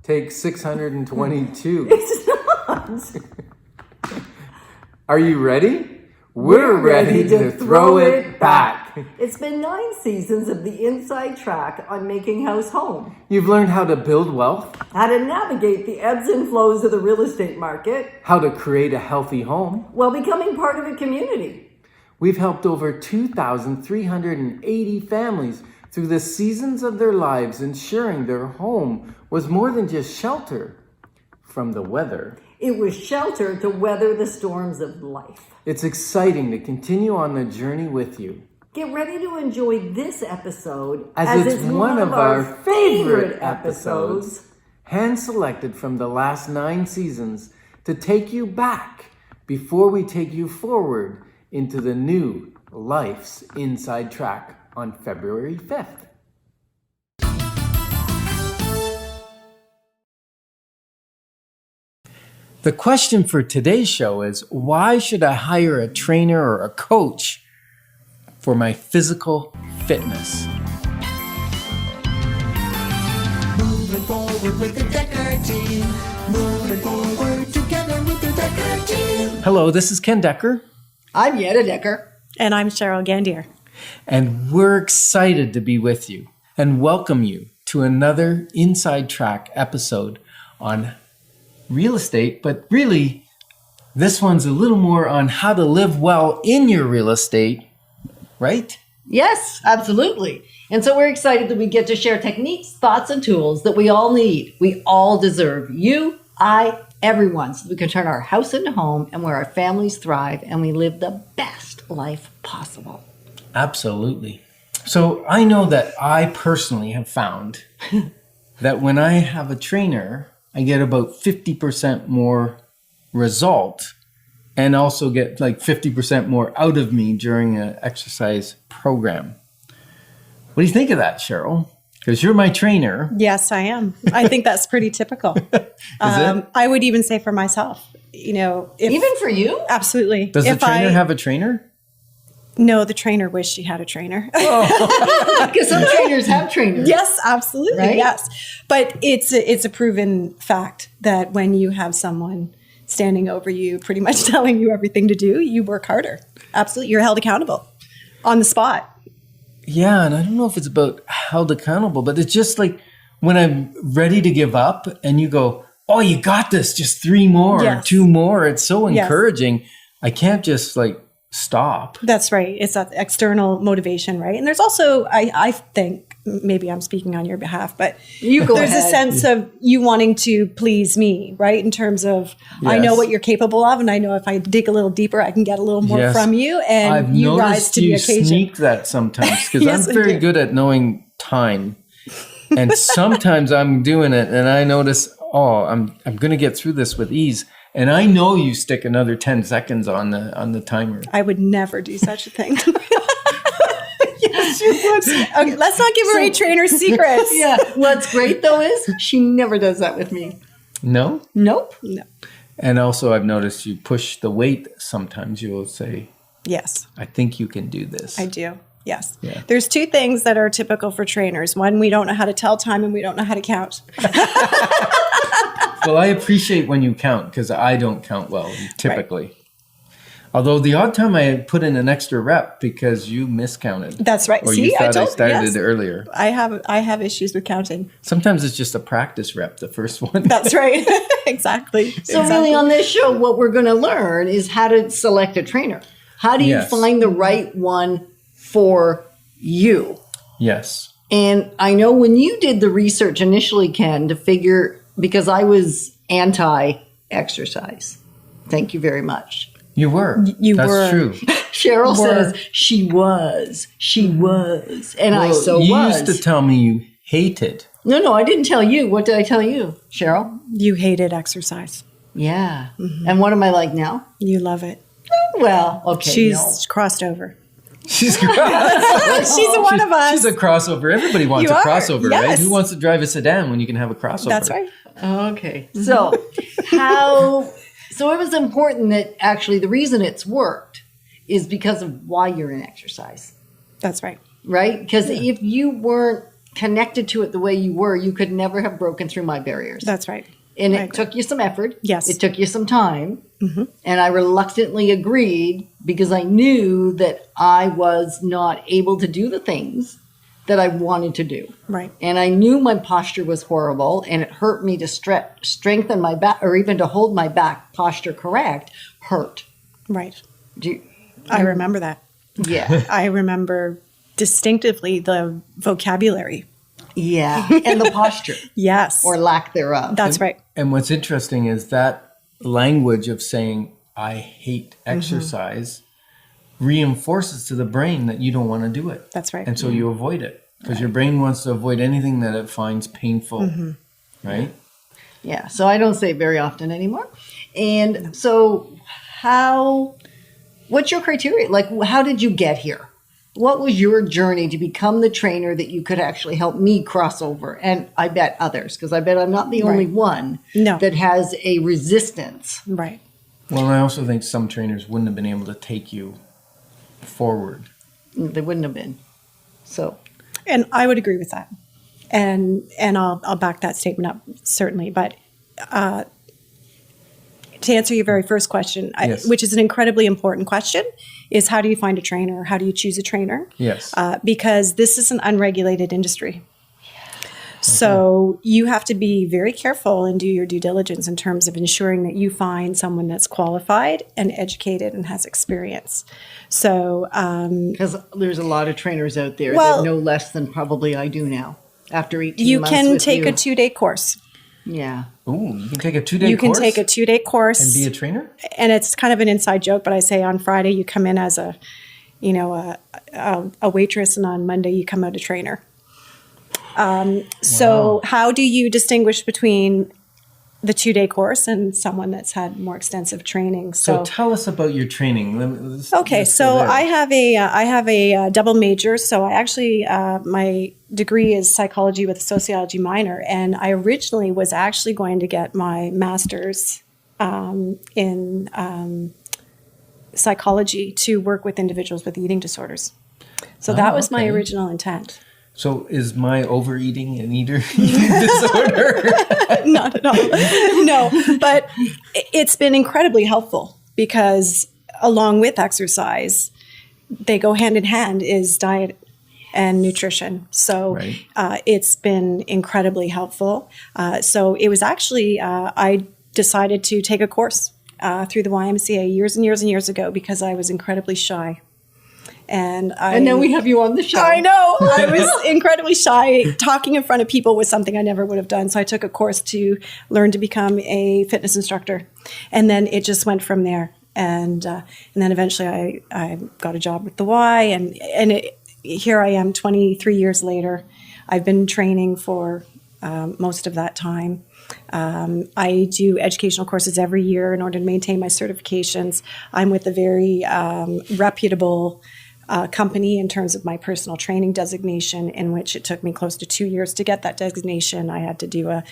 Take 622. It's not. Are you ready? We're ready to throw it back. It's been 9 seasons of the Inside Track on Making House Home. You've learned how to build wealth, How to navigate the ebbs and flows of the real estate market how to create a healthy home. while becoming part of a community. We've helped over 2,380 families through the seasons of their lives, ensuring their home was more than just shelter from the weather. It was shelter to weather the storms of life. It's exciting to continue on the journey with you. Get ready to enjoy this episode As it's one of our favorite episodes, hand-selected from the last 9 seasons to take you back before we take you forward into the new Life's Inside Track on February 5th. The question for today's show is, why should I hire a trainer or a coach for my physical fitness? Moving forward with the Decker team. Moving forward together with the Decker team. Hello, this is Ken Decker, I'm Yetta Decker. And I'm Cheryl Gandier. and we're excited to be with you and welcome you to another Inside Track episode on real estate, but really, this one's a little more on how to live well in your real estate, right? Yes, absolutely. And so we're excited that we get to share techniques, thoughts, and tools that we all need. We all deserve. You, I, everyone, so that we can turn our house into home and where our families thrive and we live the best life possible. Absolutely. So I know that I personally have found that when I have a trainer, I get about 50% more result and also get like 50% more out of me during an exercise program. What do you think of that, Cheryl? Because you're my trainer. Yes, I am. I think that's pretty typical. Is it? I would even say for myself, you know, if, Even for you? absolutely. Does the If trainer I- have a trainer? No, the trainer wished she had a trainer. Because some trainers have trainers. Yes, absolutely. Right? Yes. But it's a proven fact that when you have someone standing over you, pretty much telling you everything to do, you work harder. Absolutely. You're held accountable on the spot. Yeah, and I don't know if it's about held accountable, but it's just like when I'm ready to give up and you go, oh, you got this, just 3 more, Yes. 2 more. It's so Yes. encouraging. I can't just like stop. That's right. It's that external motivation, right? And there's also, I think, maybe I'm speaking on your behalf, but You go there's ahead. a sense of you wanting to please me, right? In terms of, I know Yes. what you're capable of, and I know if I dig a little deeper, I can get a little more Yes. from you, and I've you rise noticed to the you occasion. sneak that sometimes because Yes, I'm I very do. good at knowing time. And sometimes I'm doing it and I notice, oh, I'm going to get through this with ease. And I know you stick another 10 seconds on the timer. I would never do such a thing. Yes, you would. Okay, let's not give away trainer secrets. Yeah. What's great though is she never does that with me. No? Nope. No. And also I've noticed you push the weight. Sometimes you'll say, Yes, I think you can do this. I do. Yes. Yeah. There's 2 things that are typical for trainers. One, we don't know how to tell time, and we don't know how to count. Well, I appreciate when you count because I don't count well typically. Although the odd time I put in an extra rep because you miscounted. That's right. Or See, you I thought I told you, started yes. earlier. I have issues with counting. Sometimes it's just a practice rep, the first one. That's right. Exactly. So really on this show, what we're going to learn is how to select a trainer. How do you Yes. find the right one for you? Yes. And I know when you did the research initially, Ken, to figure, because I was anti-exercise. Thank you very much. You were. You That's were. true. Cheryl Were. says she was. And I so you was. used to tell me you hated. No, I didn't tell you. What did I tell you, Cheryl? You hated exercise. Yeah. And what am I like now? You love it. Well, okay. She's crossed over. She's She's one of us. She's a crossover. Everybody wants You a are, crossover, right? yes. Who wants to drive a sedan when you can have a crossover? That's right. Okay. So so it was important that actually the reason it's worked is because of why you're in exercise, That's right. right? Because if you weren't connected to it the way you were, you could never have broken through my barriers. That's right. And I it agree. took you some effort. Yes. It took you some time. And I reluctantly agreed because I knew that I was not able to do the things that I wanted to do. Right. And I knew my posture was horrible and it hurt me to strengthen my back or even to hold my back posture correct hurt. Right. Do you, I remember that. yeah. I remember distinctively the vocabulary. Yeah. And the posture Yes. or lack thereof. That's right. And what's interesting is that language of saying, I hate exercise, reinforces to the brain that you don't want to do it. That's right. And so you avoid it because your brain wants to avoid anything that it finds painful, right? Yeah, so I don't say it very often anymore. And so what's your criteria? Like, how did you get here? What was your journey to become the trainer that you could actually help me cross over? And I bet others, because I bet I'm not the only one No. that has a resistance. Right. Well, and I also think some trainers wouldn't have been able to take you forward. They wouldn't have been. So, And I would agree with that. And I'll back that statement up, certainly. But to answer your very first question, Yes. which is an incredibly important question, is how do you find a trainer? How do you choose a trainer? Yes. Because this is an unregulated industry. So you have to be very careful and do your due diligence in terms of ensuring that you find someone that's qualified and educated and has experience. So because there's a lot of trainers out there Well- that know less than probably I do now after 18 you months can with take you. a 2-day course. Yeah. Ooh, you can take a 2-day You can course take a 2-day course. and be a trainer? And it's kind of an inside joke, but I say on Friday you come in as a waitress, and on Monday you come out a trainer. So how do you distinguish between the 2-day course and someone that's had more extensive training? So tell us about your training. Let's Okay, go so there. I have a double major. So I actually my degree is psychology with a sociology minor, and I originally was actually going to get my master's in psychology to work with individuals with eating disorders. So that was my okay. original intent. So is my overeating an eating disorder? Not at all. No, but it's been incredibly helpful because along with exercise, they go hand in hand is diet and nutrition. So Right. It's been incredibly helpful. So it was actually, I decided to take a course through the YMCA years and years and years ago because I was incredibly shy. And now we have you on the show. I know. I was incredibly shy. Talking in front of people was something I never would have done. So I took a course to learn to become a fitness instructor. And then it just went from there. And then eventually I got a job with the Y. And here I am 23 years later. I've been training for most of that time. I do educational courses every year in order to maintain my certifications. I'm with a very reputable company in terms of my personal training designation, in which it took me close to 2 years to get that designation. I had to do a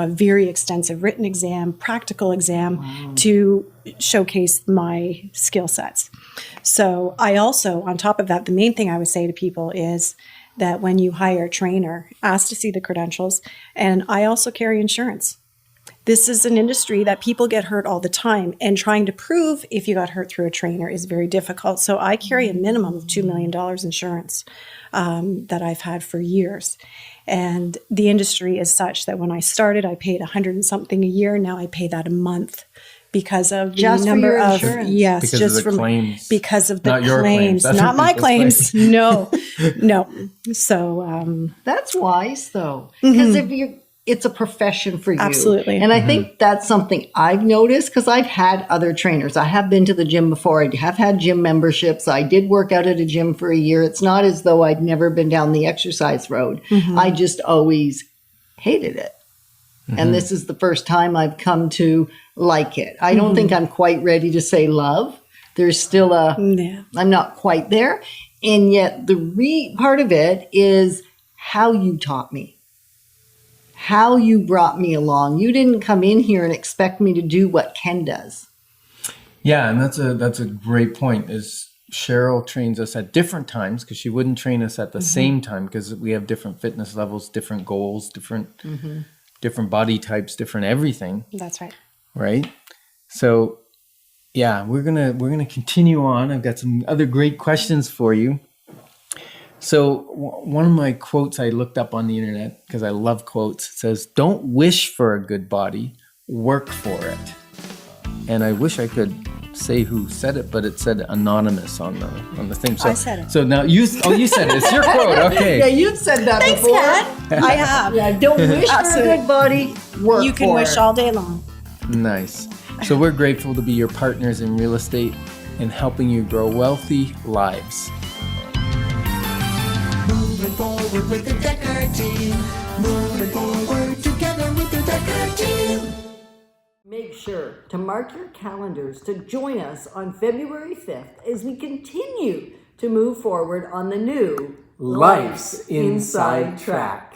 very extensive written exam, practical exam to showcase my skill sets. So I also, on top of that, the main thing I would say to people is that when you hire a trainer, ask to see the credentials. And I also carry insurance. This is an industry that people get hurt all the time, and trying to prove if you got hurt through a trainer is very difficult. So I carry a minimum of $2 million insurance that I've had for years. And the industry is such that when I started, I paid $100 and something a year. Now I pay that a month because of the Just for number your of insurance? yes, Because just of the claims. because of the Not your claims. claims, That's not what my people's claims. claims. No. So That's wise, though, because it's a profession for you. Absolutely. And I think that's something I've noticed because I've had other trainers. I have been to the gym before. I have had gym memberships. I did work out at a gym for a year. It's not as though I'd never been down the exercise road. I just always hated it. And this is the first time I've come to like it. I don't think I'm quite ready to say love. There's still yeah. I'm not quite there. And yet the part of it is how you taught me, how you brought me along. You didn't come in here and expect me to do what Ken does. Yeah, and that's a great point. Is Cheryl trains us at different times because she wouldn't train us at the same time because we have different fitness levels, different goals, different body types, different everything, That's right. right? So yeah, we're gonna continue on. I've got some other great questions for you. So one of my quotes I looked up on the internet because I love quotes says, "Don't wish for a good body, work for it." And I wish I could say who said it, but it said anonymous on the thing. So, I said it. So now you said it. It's your quote. Okay. Yeah, you've said that Thanks, before. Kat. I have. Yeah, don't wish for a Absolutely. good body, work You can for wish it. all day long. Nice. So we're grateful to be your partners in real estate and helping you grow wealthy lives. Moving forward with the Decker team. Moving forward together with the Decker team. Make sure to mark your calendars to join us on February 5th as we continue to move forward on the new Life's Inside Track.